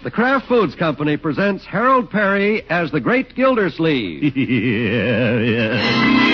The Kraft Foods Company presents Harold Perry as the Great Gildersleeve. yeah.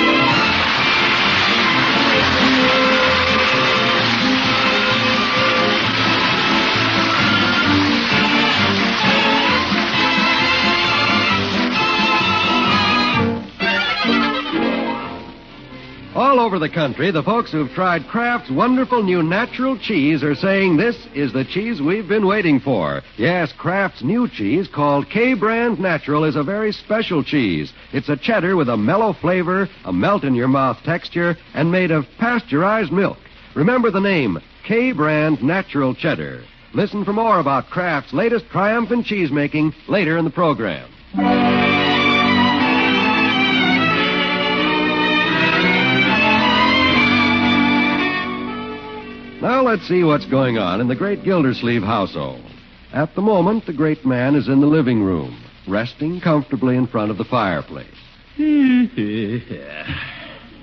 All over the country, the folks who've tried Kraft's wonderful new natural cheese are saying this is the cheese we've been waiting for. Yes, Kraft's new cheese, called K-Brand Natural, is a very special cheese. It's a cheddar with a mellow flavor, a melt-in-your-mouth texture, and made of pasteurized milk. Remember the name, K-Brand Natural Cheddar. Listen for more about Kraft's latest triumph in cheese-making later in the program. Now let's see what's going on in the great Gildersleeve household. At the moment, the great man is in the living room, resting comfortably in front of the fireplace. Leroy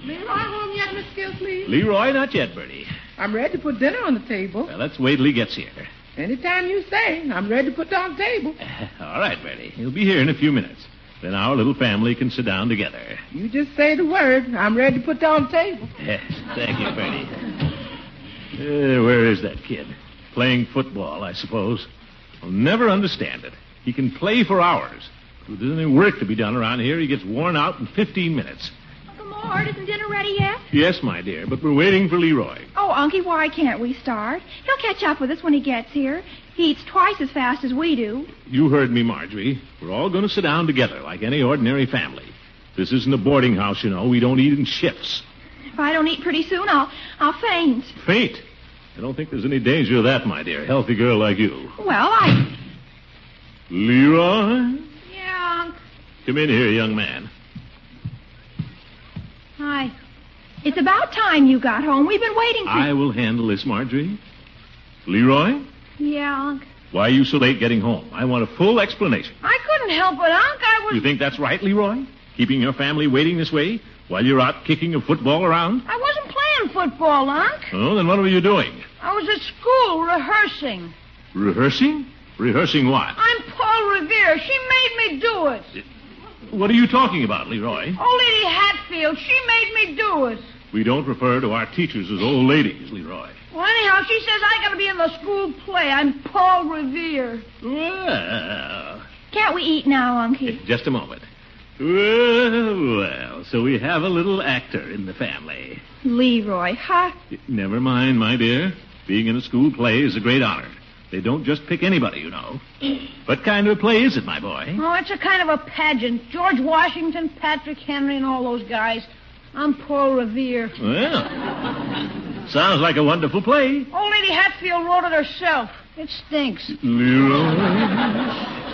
home yet, Miss Gildersleeve? Leroy, not yet, Bertie. I'm ready to put dinner on the table. Well, let's wait till he gets here. Anytime you say, I'm ready to put it on the table. All right, Bertie. He'll be here in a few minutes. Then our little family can sit down together. You just say the word. I'm ready to put it on the table. Yes, thank you, Bertie. Where is that kid? Playing football, I suppose. I'll never understand it. He can play for hours. If there's any work to be done around here, he gets worn out in 15 minutes. Uncle Mort, isn't dinner ready yet? Yes, my dear, but we're waiting for Leroy. Oh, Unky, why can't we start? He'll catch up with us when he gets here. He eats twice as fast as we do. You heard me, Marjorie. We're all going to sit down together like any ordinary family. This isn't a boarding house, you know. We don't eat in shifts. If I don't eat pretty soon, I'll faint. Faint? I don't think there's any danger of that, my dear. Healthy girl like you. Well, Leroy? Yeah, Unc. Come in here, young man. Hi. It's about time you got home. We've been waiting for I will handle this, Marjorie. Leroy? Yeah, Unc. Why are you so late getting home? I want a full explanation. I couldn't help it, Unc. I was... You think that's right, Leroy? Keeping your family waiting this way while you're out kicking a football around? I wasn't playing football, Unc. Oh, then what were you doing? I was at school rehearsing. Rehearsing? Rehearsing what? I'm Paul Revere. She made me do it. What are you talking about, Leroy? Old Lady Hatfield, she made me do it. We don't refer to our teachers as old ladies, Leroy. Well, anyhow, she says I got to be in the school play. I'm Paul Revere. Well... Can't we eat now, Unky? Just a moment. Well, so we have a little actor in the family. Leroy, huh? Never mind, my dear. Being in a school play is a great honor. They don't just pick anybody, you know. What kind of a play is it, my boy? Oh, it's a kind of a pageant. George Washington, Patrick Henry, and all those guys. I'm Paul Revere. Well, sounds like a wonderful play. Old Lady Hatfield wrote it herself. It stinks. Leroy?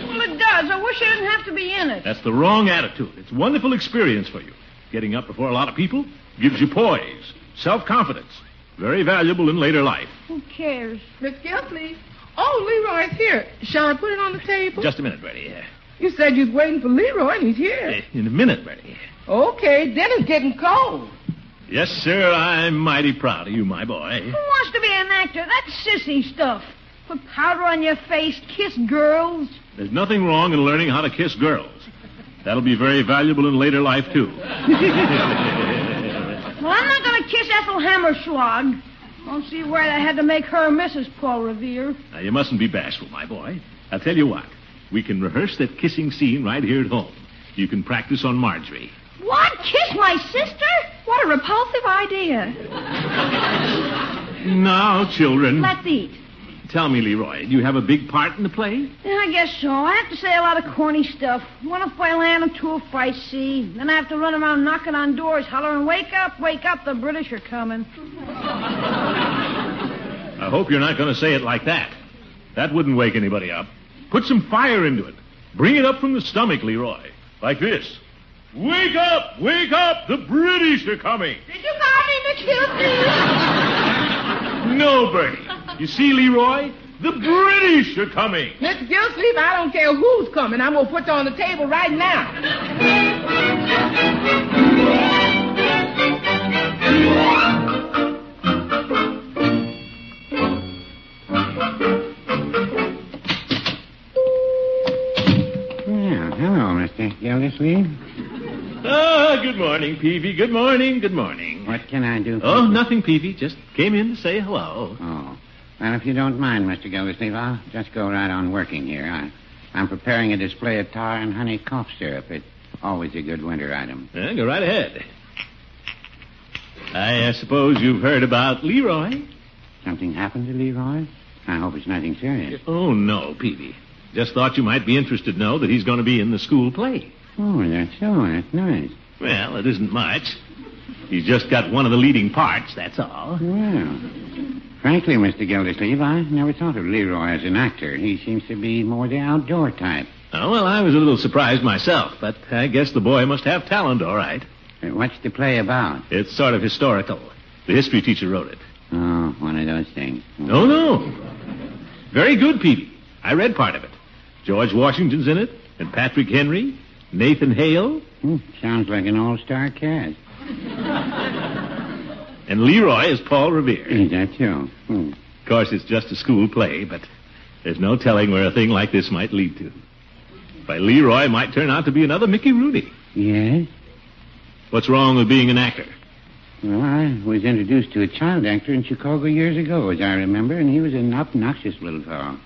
Well, it does. I wish I didn't have to be in it. That's the wrong attitude. It's a wonderful experience for you. Getting up before a lot of people gives you poise, self-confidence. Very valuable in later life. Who cares? Miss Gildersleeve. Oh, Leroy's here. Shall I put it on the table? Just a minute, Bertie. You said you was waiting for Leroy, and he's here. In a minute, Bertie. Okay, dinner's getting cold. Yes, sir, I'm mighty proud of you, my boy. Who wants to be an actor? That's sissy stuff. Put powder on your face, kiss girls. There's nothing wrong in learning how to kiss girls. That'll be very valuable in later life, too. Well, I'm not going to kiss Ethel Hammerschlag. Don't see why I had to make her Mrs. Paul Revere. Now, you mustn't be bashful, my boy. I'll tell you what. We can rehearse that kissing scene right here at home. You can practice on Marjorie. What? Kiss my sister? What a repulsive idea. Now, children. Let's eat. Tell me, Leroy, do you have a big part in the play? Yeah, I guess so. I have to say a lot of corny stuff. One if I land, and two if I see. Then I have to run around knocking on doors, hollering, wake up, the British are coming. I hope you're not going to say it like that. That wouldn't wake anybody up. Put some fire into it. Bring it up from the stomach, Leroy. Like this. Wake up! Wake up! The British are coming! Did you call me, Miss Gildersleeve? No, Bertie. You see, Leroy? The British are coming. Miss Gildersleeve, I don't care who's coming. I'm going to put it on the table right now. Mr. Gildersleeve. Good morning, Peavy. Good morning, good morning. What can I do for Oh, you? nothing, Peavy. Just came in to say hello. Oh. Well, if you don't mind, Mr. Gildersleeve, I'll just go right on working here. I'm preparing a display of tar and honey cough syrup. It's always a good winter item. Go right ahead. I suppose you've heard about Leroy? Something happened to Leroy? I hope it's nothing serious. Oh, no, Peavy. Just thought you might be interested to know that he's going to be in the school play. Oh, that's so. That's nice. Well, it isn't much. He's just got one of the leading parts, that's all. Well, frankly, Mr. Gildersleeve, I never thought of Leroy as an actor. He seems to be more the outdoor type. Oh, well, I was a little surprised myself, but I guess the boy must have talent, all right. What's the play about? It's sort of historical. The history teacher wrote it. Oh, one of those things. Oh, no. Very good, Peavy. I read part of it. George Washington's in it, and Patrick Henry, Nathan Hale. Sounds like an all-star cast. And Leroy is Paul Revere. Is that so? Of course, it's just a school play, but there's no telling where a thing like this might lead to. Why, Leroy might turn out to be another Mickey Rooney. Yes? What's wrong with being an actor? Well, I was introduced to a child actor in Chicago years ago, as I remember, and he was an obnoxious little fellow.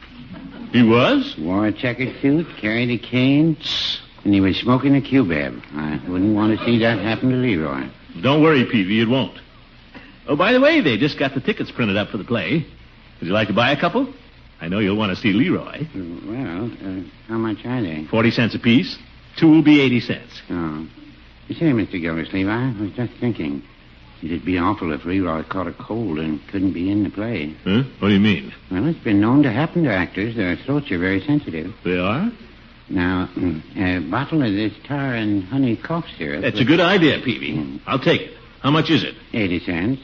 He was? Wore a checkered suit, carried a cane, and he was smoking a cubeb. I wouldn't want to see that happen to Leroy. Don't worry, Peavy, it won't. Oh, by the way, they just got the tickets printed up for the play. Would you like to buy a couple? I know you'll want to see Leroy. Well, how much are they? 40 cents apiece. Two will be 80 cents. Oh. You say, Mr. Gildersleeve, I was just thinking. It'd be awful if Leroy caught a cold and couldn't be in the play. Huh? What do you mean? Well, it's been known to happen to actors. Their throats are very sensitive. They are? Now, a bottle of this tar and honey cough syrup... That's a good idea, Peavy. I'll take it. How much is it? 80 cents.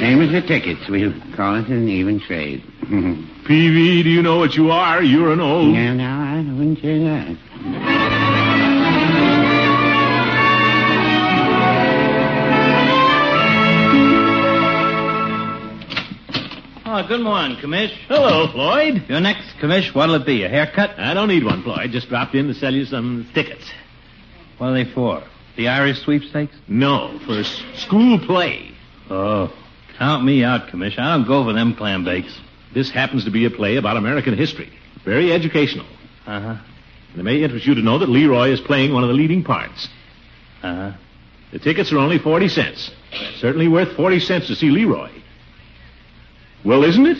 Same as the tickets. We'll call it an even trade. Peavy, do you know what you are? You're an old... Yeah, no, I wouldn't say that. Oh, good morning, Commish. Hello, Floyd. Your next, Commish, what'll it be, a haircut? I don't need one, Floyd. Just dropped in to sell you some tickets. What are they for? The Irish sweepstakes? No, for a school play. Oh, count me out, Commish. I don't go for them clam bakes. This happens to be a play about American history. Very educational. Uh-huh. And it may interest you to know that Leroy is playing one of the leading parts. Uh-huh. The tickets are only 40 cents. Certainly worth 40 cents to see Leroy. Well, isn't it?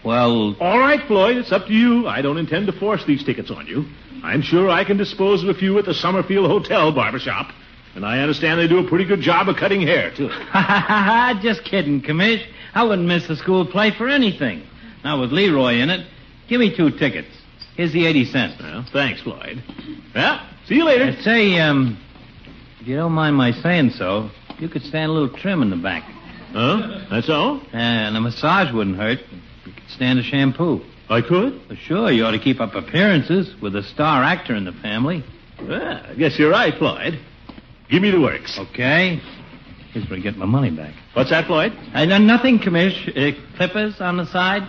Well... All right, Floyd, it's up to you. I don't intend to force these tickets on you. I'm sure I can dispose of a few at the Summerfield Hotel barbershop. And I understand they do a pretty good job of cutting hair, too. Just kidding, Commish. I wouldn't miss a school play for anything. Now, with Leroy in it, give me 2 tickets. Here's the 80 cents. Well, thanks, Floyd. Well, see you later. Say, if you don't mind my saying so, you could stand a little trim in the back. Huh? That's all? And a massage wouldn't hurt. You could stand a shampoo. I could? Well, sure, you ought to keep up appearances with a star actor in the family. Well, I guess you're right, Floyd. Give me the works. Okay. Here's where I get my money back. What's that, Floyd? Nothing, Commish. Clippers on the side?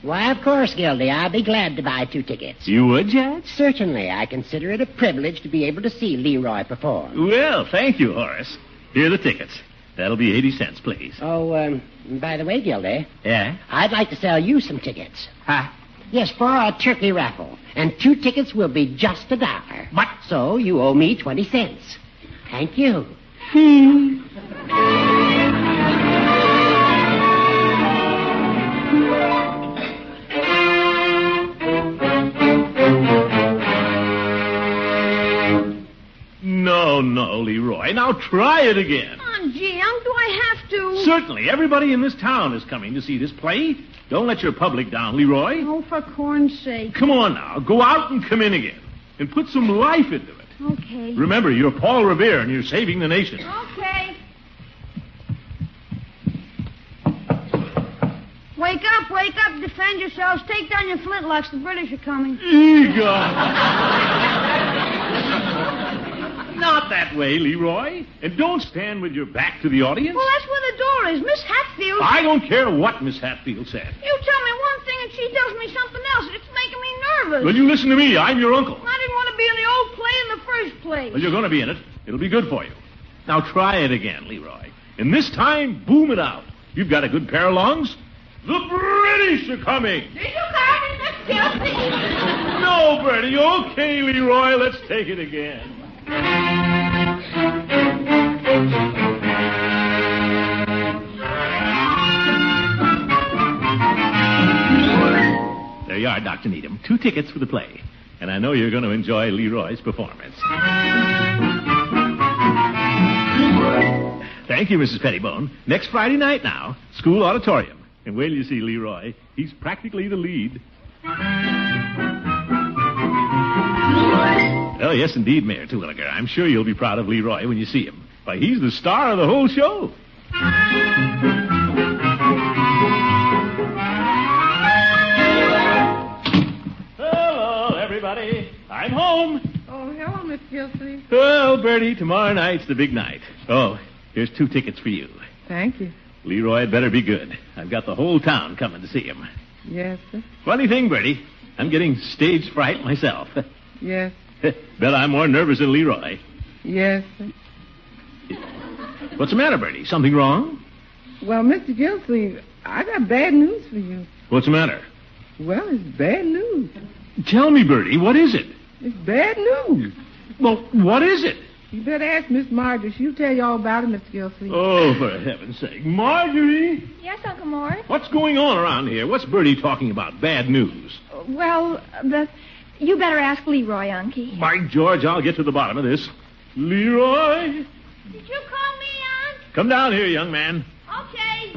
Why, of course, Gildy. I'll be glad to buy 2 tickets. You would, Judge? Certainly. I consider it a privilege to be able to see Leroy perform. Well, thank you, Horace. Here are the tickets. That'll be 80 cents, please. Oh, by the way, Gildy, Yeah? I'd like to sell you some tickets. Huh? Yes, for a turkey raffle. And 2 tickets will be just $1. What? So you owe me 20 cents. Thank you. No, Leroy. Now try it again. Come on, Jim. Do I have to? Certainly. Everybody in this town is coming to see this play. Don't let your public down, Leroy. Oh, for corn's sake. Come on now. Go out and come in again. And put some life into it. Okay. Remember, you're Paul Revere and you're saving the nation. Okay. Wake up, defend yourselves. Take down your flintlocks. The British are coming. Eagle! Not that way, Leroy. And don't stand with your back to the audience. Well, that's where the door is. Miss Hatfield. I don't care what Miss Hatfield said. You tell me one thing and she tells me something else. It's making me nervous. Well, you listen to me. I'm your uncle. I didn't want to be in the old play in the first place. Well, you're going to be in it. It'll be good for you. Now try it again, Leroy. And this time, boom it out. You've got a good pair of lungs. The British are coming. Did you call me Miss Guilty? No, Bertie. Okay, Leroy. Let's take it again. There you are, Dr. Needham. 2 tickets for the play. And I know you're going to enjoy Leroy's performance. Thank you, Mrs. Pettibone. Next Friday night now, school auditorium. And wait till you see Leroy. He's practically the lead. Oh, yes, indeed, Mayor Terwilliger. I'm sure you'll be proud of Leroy when you see him. Why, he's the star of the whole show. Hello, everybody. I'm home. Oh, hello, Miss Gilsey. Well, Bertie, tomorrow night's the big night. Oh, here's 2 tickets for you. Thank you. Leroy had better be good. I've got the whole town coming to see him. Yes, sir. Funny thing, Bertie. I'm getting stage fright myself. Yes. Bet I'm more nervous than Leroy. Yes, sir. What's the matter, Bertie? Something wrong? Well, Mr. Gilsey, I got bad news for you. What's the matter? Well, it's bad news. Tell me, Bertie, what is it? It's bad news. Well, what is it? You better ask Miss Marjorie. She'll tell you all about it, Mr. Gilsey. Oh, for heaven's sake. Marjorie! Yes, Uncle Mort? What's going on around here? What's Bertie talking about? Bad news. Well, you better ask Leroy, Unky. By George, I'll get to the bottom of this. Leroy! Did you call me, Aunt? Come down here, young man. Okay.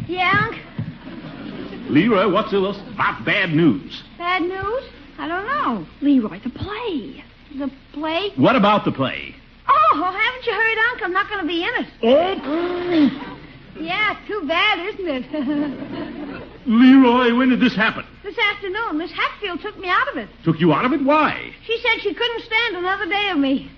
Yeah, Unc? Leroy, what's this about bad news? Bad news? I don't know. Leroy, the play. The play? What about the play? Oh, haven't you heard, Unc? I'm not going to be in it. Oh! Yeah, too bad, isn't it? Leroy, when did this happen? This afternoon, Miss Hatfield took me out of it. Took you out of it? Why? She said she couldn't stand another day of me.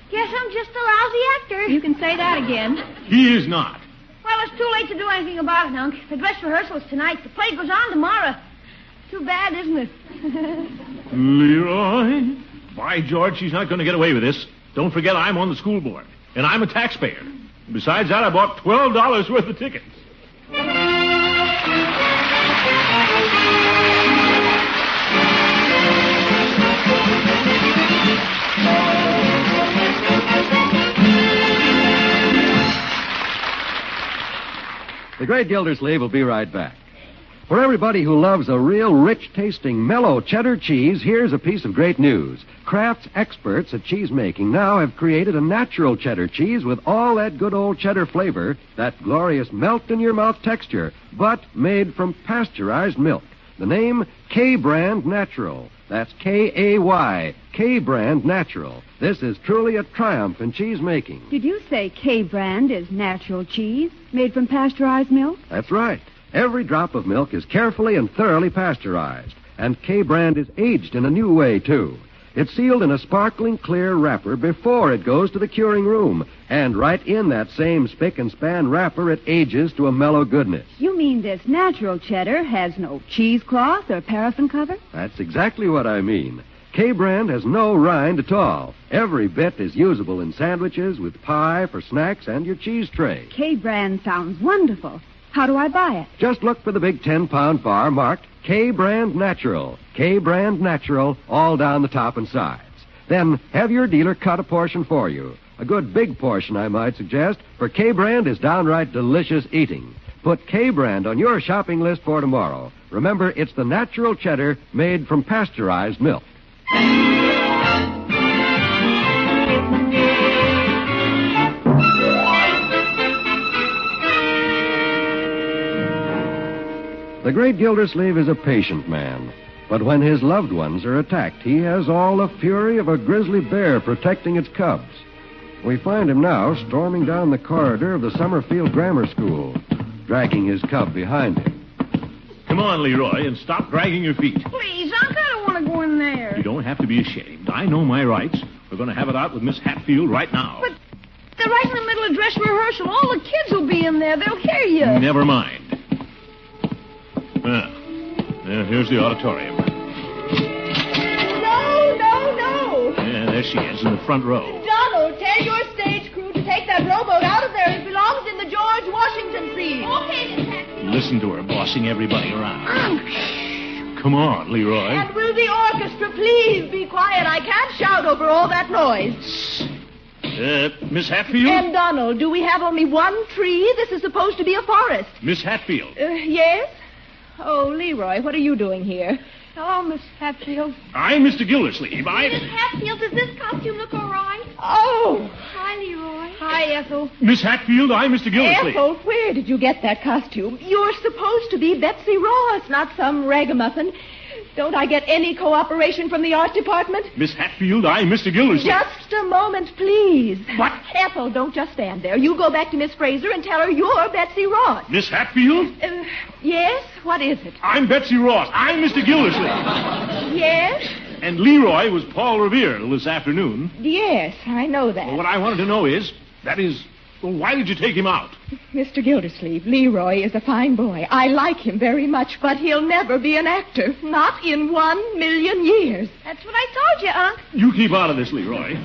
Guess I'm just a lousy actor. You can say that again. He is not. Well, it's too late to do anything about it, Unc. The dress rehearsal is tonight. The play goes on tomorrow. Too bad, isn't it? Leroy? By George, she's not going to get away with this. Don't forget I'm on the school board, and I'm a taxpayer. Besides that, I bought $12 worth of tickets. The Great Gildersleeve will be right back. For everybody who loves a real rich-tasting, mellow cheddar cheese, here's a piece of great news. Kraft's experts at cheese making now have created a natural cheddar cheese with all that good old cheddar flavor, that glorious melt-in-your-mouth texture, but made from pasteurized milk. The name, K-Brand Natural. That's K-A-Y, K-Brand Natural. This is truly a triumph in cheese making. Did you say K-Brand is natural cheese made from pasteurized milk? That's right. Every drop of milk is carefully and thoroughly pasteurized, and K-Brand is aged in a new way, too. It's sealed in a sparkling clear wrapper before it goes to the curing room, and right in that same spick and span wrapper it ages to a mellow goodness. You mean this natural cheddar has no cheesecloth or paraffin cover? That's exactly what I mean. K-Brand has no rind at all. Every bit is usable in sandwiches, with pie, for snacks, and your cheese tray. K-Brand sounds wonderful. How do I buy it? Just look for the big 10-pound bar marked K-Brand Natural. K-Brand Natural, all down the top and sides. Then have your dealer cut a portion for you. A good big portion, I might suggest, for K-Brand is downright delicious eating. Put K-Brand on your shopping list for tomorrow. Remember, it's the natural cheddar made from pasteurized milk. The great Gildersleeve is a patient man, but when his loved ones are attacked, he has all the fury of a grizzly bear protecting its cubs. We find him now storming down the corridor of the Summerfield Grammar School, dragging his cub behind him. Come on, Leroy, and stop dragging your feet. Please, Unc, I don't want to go in there. You don't have to be ashamed. I know my rights. We're going to have it out with Miss Hatfield right now. But they're right in the middle of dress rehearsal. All the kids will be in there. They'll hear you. Never mind. Here's the auditorium. No. Yeah, there she is in the front row. Donald, tell your stage crew to take that rowboat out of there. It belongs in the George Washington scene. Okay, Miss Hatfield. Listen to her bossing everybody around. Come on, Leroy. And will the orchestra please be quiet? I can't shout over all that noise. Miss Hatfield? And Donald, do we have only one tree? This is supposed to be a forest. Miss Hatfield. Yes? Oh, Leroy, what are you doing here? Hello, Miss Hatfield. I'm Mr. Gildersleeve. Miss Hatfield, does this costume look all right? Oh, Hi, Leroy. Hi, Ethel. Miss Hatfield, I'm Mr. Gildersleeve. Ethel, where did you get that costume? You're supposed to be Betsy Ross, not some ragamuffin. Don't I get any cooperation from the art department? Miss Hatfield, I'm Mr. Gildersleeve. Just a moment, please. What? Ethel, don't just stand there. You go back to Miss Fraser and tell her you're Betsy Ross. Miss Hatfield? Yes? What is it? I'm Betsy Ross. I'm Mr. Gildersleeve. Yes? And Leroy was Paul Revere this afternoon. Yes, I know that. Well, what I wanted to know is, why did you take him out? Mr. Gildersleeve, Leroy is a fine boy. I like him very much, but he'll never be an actor. Not in 1,000,000 years. That's what I told you, Unc. You keep out of this, Leroy.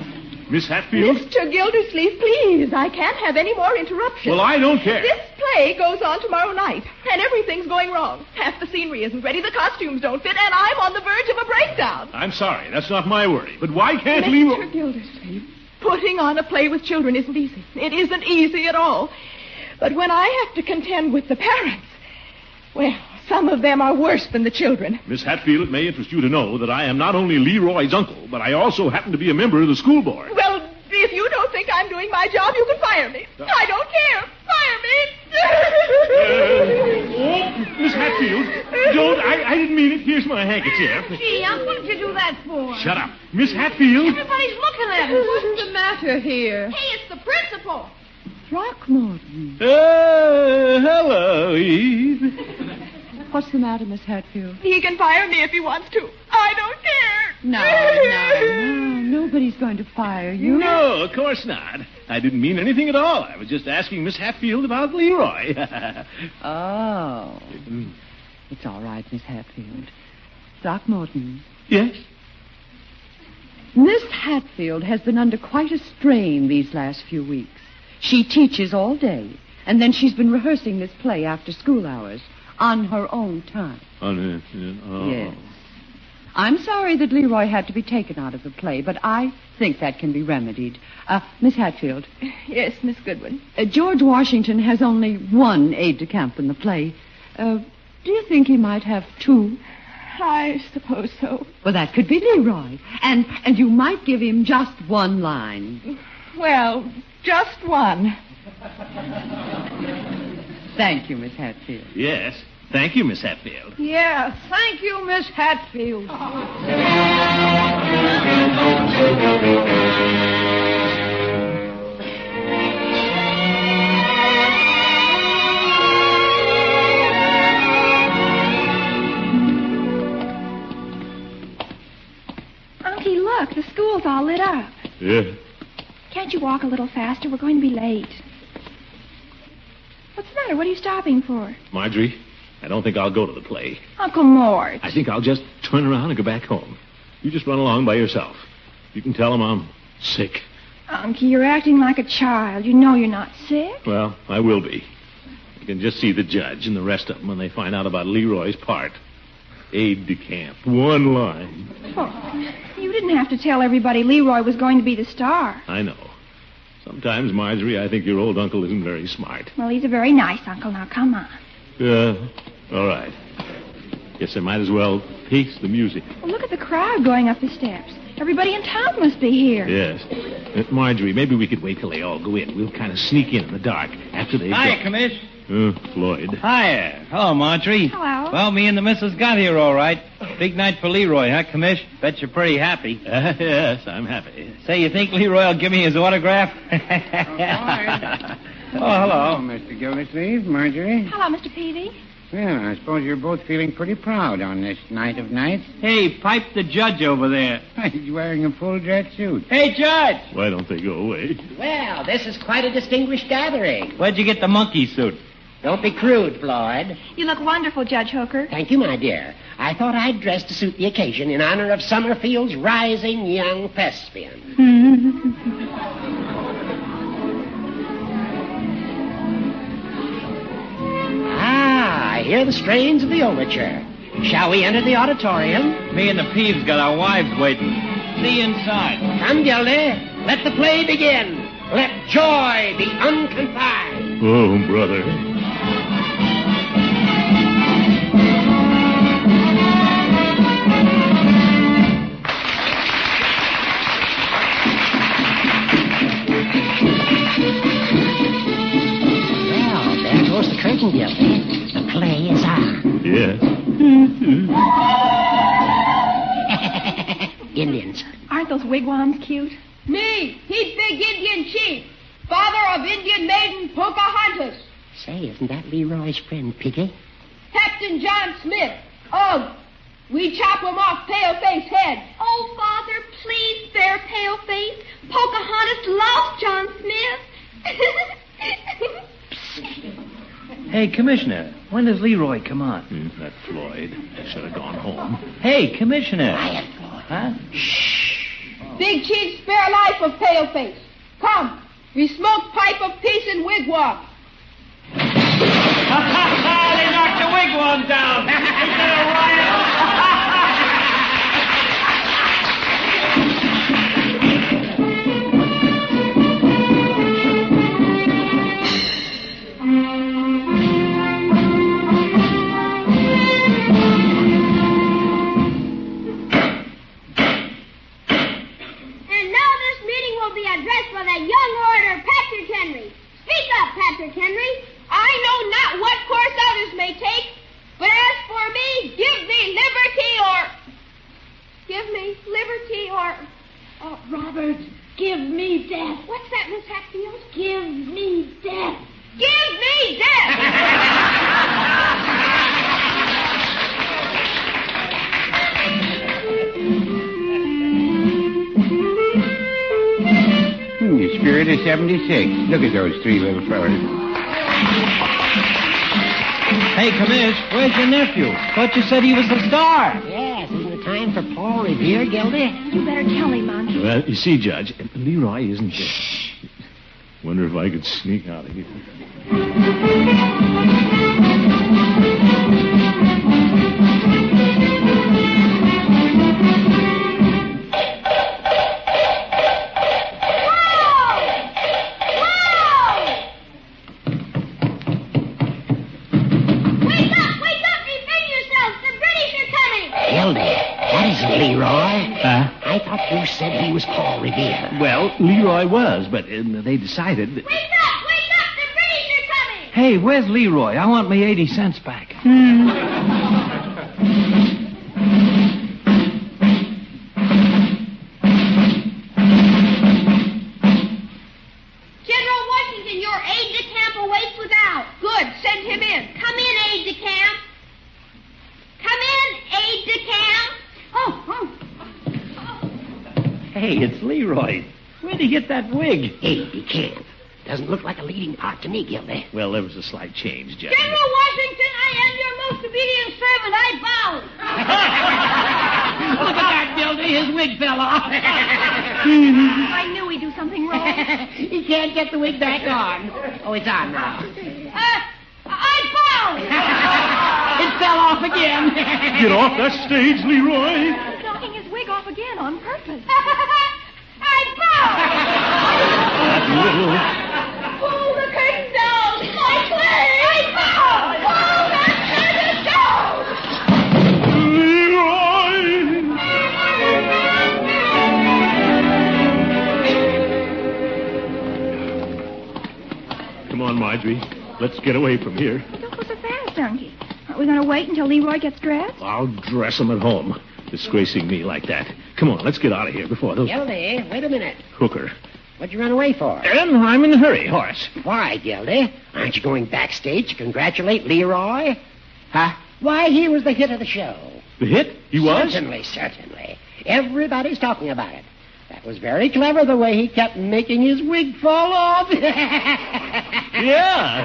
Miss Hatfield? Mr. Gildersleeve, please. I can't have any more interruptions. Well, I don't care. This play goes on tomorrow night, and everything's going wrong. Half the scenery isn't ready, the costumes don't fit, and I'm on the verge of a breakdown. I'm sorry. That's not my worry. But why can't Mr. Leroy... Gildersleeve, putting on a play with children isn't easy. It isn't easy at all. But when I have to contend with the parents, well, some of them are worse than the children. Miss Hatfield, it may interest you to know that I am not only Leroy's uncle, but I also happen to be a member of the school board. Well, if you don't think I'm doing my job, you can fire me. I don't care. Fire me. Miss Hatfield, don't. I didn't mean it. Here's my handkerchief. Gee, Unc, what did you do that for? Shut up. Miss Hatfield. Everybody's looking at us. What's the matter here? Hey, it's the principal. Throckmorton. Hello, Eve. What's the matter, Miss Hatfield? He can fire me if he wants to. I don't care. No. Nobody's going to fire you. No, of course not. I didn't mean anything at all. I was just asking Miss Hatfield about Leroy. Oh. It's all right, Miss Hatfield. Throckmorton. Yes? Miss Hatfield has been under quite a strain these last few weeks. She teaches all day, and then she's been rehearsing this play after school hours on her own time. Yes. I'm sorry that Leroy had to be taken out of the play, but I think that can be remedied. Miss Hatfield. Yes, Miss Goodwin. George Washington has only one aide-de-camp in the play. Do you think he might have two? I suppose so. Well, that could be Leroy. And you might give him just one line. Well, just one. Thank you, Miss Hatfield. Yes. Thank you, Miss Hatfield. Yeah, thank you, Miss Hatfield. Unky, look, the school's all lit up. Yeah. Can't you walk a little faster? We're going to be late. What's the matter? What are you stopping for? Marjorie, I don't think I'll go to the play. Uncle Mort. I think I'll just turn around and go back home. You just run along by yourself. You can tell them I'm sick. Unky, you're acting like a child. You know you're not sick. Well, I will be. You can just see the judge and the rest of them when they find out about Leroy's part. Aide-de-camp. One line. Oh, you didn't have to tell everybody Leroy was going to be the star. I know. Sometimes, Marjorie, I think your old uncle isn't very smart. Well, he's a very nice uncle. Now, come on. All right. Guess I might as well pace the music. Well, look at the crowd going up the steps. Everybody in town must be here. Yes. Marjorie, maybe we could wait till they all go in. We'll kind of sneak in the dark after they Hiya, go. Commish. Floyd. Hiya. Hello, Marjorie. Hello. Well, me and the missus got here all right. Big night for Leroy, huh, Commish? Bet you're pretty happy. Yes, I'm happy. Say, you think Leroy will give me his autograph? Floyd. Oh, hello. Mr. Gildersleeve, Marjorie. Hello, Mr. Peavy. Well, I suppose you're both feeling pretty proud on this night of nights. Hey, pipe the judge over there. He's wearing a full dress suit. Hey, Judge! Why don't they go away? Well, this is quite a distinguished gathering. Where'd you get the monkey suit? Don't be crude, Floyd. You look wonderful, Judge Hooker. Thank you, my dear. I thought I'd dress to suit the occasion in honor of Summerfield's rising young thespian. I hear the strains of the overture. Shall we enter the auditorium? Me and the Peeves got our wives waiting. See you inside. Come, Gildy. Let the play begin. Let joy be unconfined. Oh, brother. Well, there goes the curtain, Gildy. The play is on. Yes. Indians. Aren't those wigwams cute? Me, he big Indian chief, father of Indian maiden Pocahontas. Say, isn't that Leroy's friend, Piggy? Captain John Smith. Ugh. We chop him off Paleface head. Oh, Father, please spare Paleface. Pocahontas loves John Smith. Hey, Commissioner, when does Leroy come on? That Floyd should have gone home. Hey, Commissioner. Quiet, Floyd. Huh? Big chief, spare life of Paleface. Come, we smoke pipe of peace and wigwam. They knocked the wigwam down. Is there a riot? Patrick Henry. I know not what course others may take, but as for me, give me liberty or... Oh, Robert, give me death. What's that, Miss Hatfield? Give me death. Give me The spirit of 76. Look at those three little fellas. Hey, Commish, where's your nephew? Thought you said he was the star. Yes, isn't it time for Paul Revere, Gildy? You better tell him, Uncle. Well, you see, Judge, Leroy isn't here. Wonder if I could sneak out of here. Leroy? I thought you said he was Paul Revere. Well, Leroy was, but they decided that... Wake up! The British are coming! Hey, where's Leroy? I want me 80 cents back. General Washington, your aide-de-camp awaits without. Good, send him in. Come in, aide-de-camp. Come in, aide-de-camp. Hey, it's Leroy. Where'd he get that wig? Hey, he can't. Doesn't look like a leading part to me, Gildy. Well, there was a slight change, Judge. General Washington, I am your most obedient servant. I bow. Look at that, Gildy. His wig fell off. I knew he'd do something wrong. He can't get the wig back on. Oh, it's on now. I bow. It fell off again. Get off that stage, Leroy. He's knocking his wig off again on purpose. I bow. That little... Pull the curtain down. My play. I bow. Pull that curtain down. Leroy! Come on, Marjorie. Let's get away from here. Don't go so fast, Unky. Aren't we going to wait until Leroy gets dressed? I'll dress him at home. Disgracing me like that. Come on, let's get out of here before those... Gildy, wait a minute. Hooker. What'd you run away for? And I'm in a hurry, Horace. Why, Gildy? Aren't you going backstage to congratulate Leroy? Huh? Why, he was the hit of the show. The hit? He was? Certainly. Everybody's talking about it. That was very clever, the way he kept making his wig fall off. Yeah.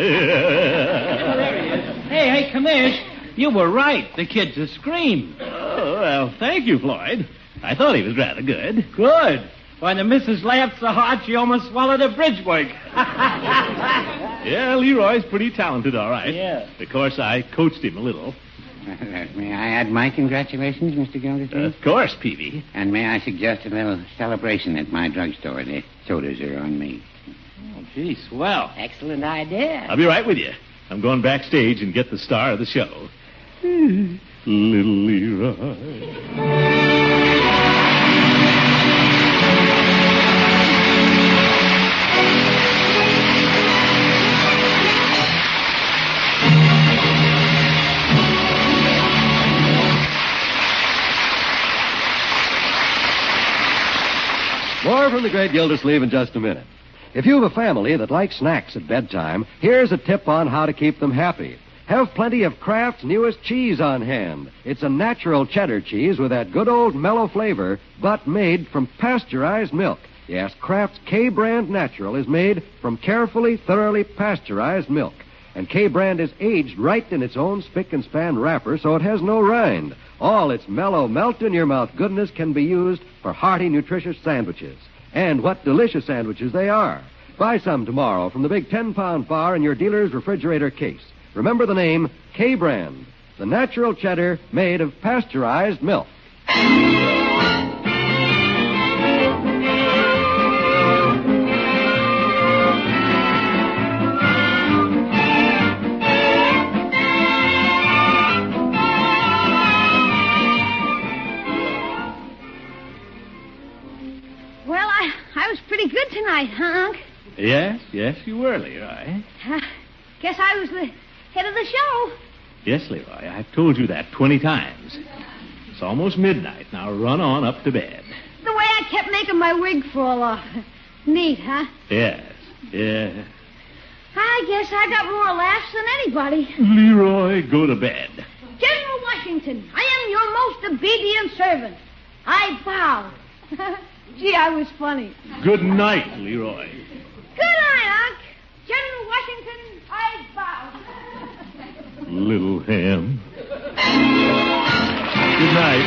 Hey, Commish, you were right. The kid's a scream. Oh, well, thank you, Floyd. I thought he was rather good. Good. Why, the missus laughed so hard she almost swallowed a bridge wig. Yeah, Leroy's pretty talented, all right. Yeah. Of course, I coached him a little. May I add my congratulations, Mr. Gildersleeve? Of course, Peavy. And may I suggest a little celebration at my drugstore? The sodas are on me. Oh, gee, swell. Excellent idea. I'll be right with you. I'm going backstage and get the star of the show. Little Leroy. More from the great Gildersleeve in just a minute. If you have a family that likes snacks at bedtime, here's a tip on how to keep them happy. Have plenty of Kraft's newest cheese on hand. It's a natural cheddar cheese with that good old mellow flavor, but made from pasteurized milk. Yes, Kraft's K-Brand Natural is made from carefully, thoroughly pasteurized milk. And K-Brand is aged right in its own spick and span wrapper, so it has no rind. All its mellow, melt-in-your-mouth goodness can be used for hearty, nutritious sandwiches. And what delicious sandwiches they are. Buy some tomorrow from the big 10-pound bar in your dealer's refrigerator case. Remember the name K-Brand, the natural cheddar made of pasteurized milk. Well, I was pretty good tonight, huh, Unc? Yes, you were, Leroy. Guess I was the head of the show. Yes, Leroy, I've told you that 20 times. It's almost midnight. Now run on up to bed. The way I kept making my wig fall off. Neat, huh? Yes. I guess I got more laughs than anybody. Leroy, go to bed. General Washington, I am your most obedient servant. I bow. Gee, I was funny. Good night, Leroy. Good night, Unc. General Washington, I bow. Little ham. Good night.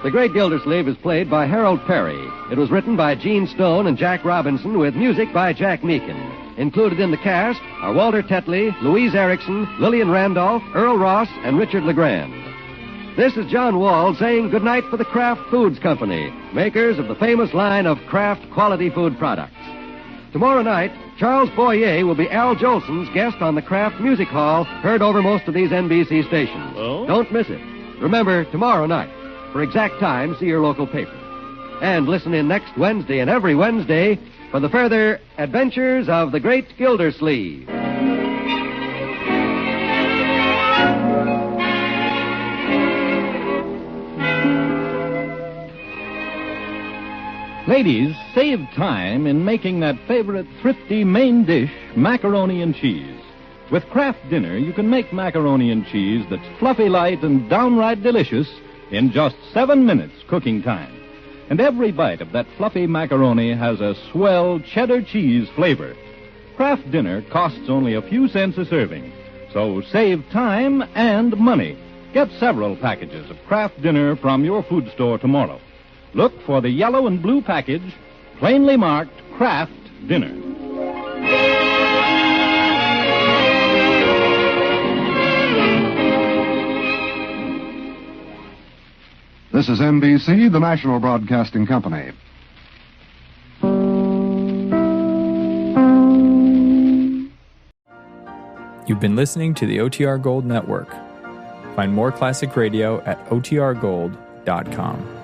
The Great Gildersleeve is played by Harold Perry. It was written by Gene Stone and Jack Robinson with music by Jack Meakin. Included in the cast are Walter Tetley, Louise Erickson, Lillian Randolph, Earl Ross, and Richard LeGrand. This is John Wald saying goodnight for the Kraft Foods Company, makers of the famous line of Kraft quality food products. Tomorrow night, Charles Boyer will be Al Jolson's guest on the Kraft Music Hall, heard over most of these NBC stations. Oh? Don't miss it. Remember, tomorrow night. For exact time, see your local paper. And listen in next Wednesday and every Wednesday for the further adventures of the Great Gildersleeve. Ladies, save time in making that favorite thrifty main dish, macaroni and cheese. With Kraft Dinner, you can make macaroni and cheese that's fluffy light and downright delicious in just 7 minutes cooking time. And every bite of that fluffy macaroni has a swell cheddar cheese flavor. Kraft Dinner costs only a few cents a serving, so save time and money. Get several packages of Kraft Dinner from your food store tomorrow. Look for the yellow and blue package, plainly marked Kraft Dinner. This is NBC, the National Broadcasting Company. You've been listening to the OTR Gold Network. Find more classic radio at otrgold.com.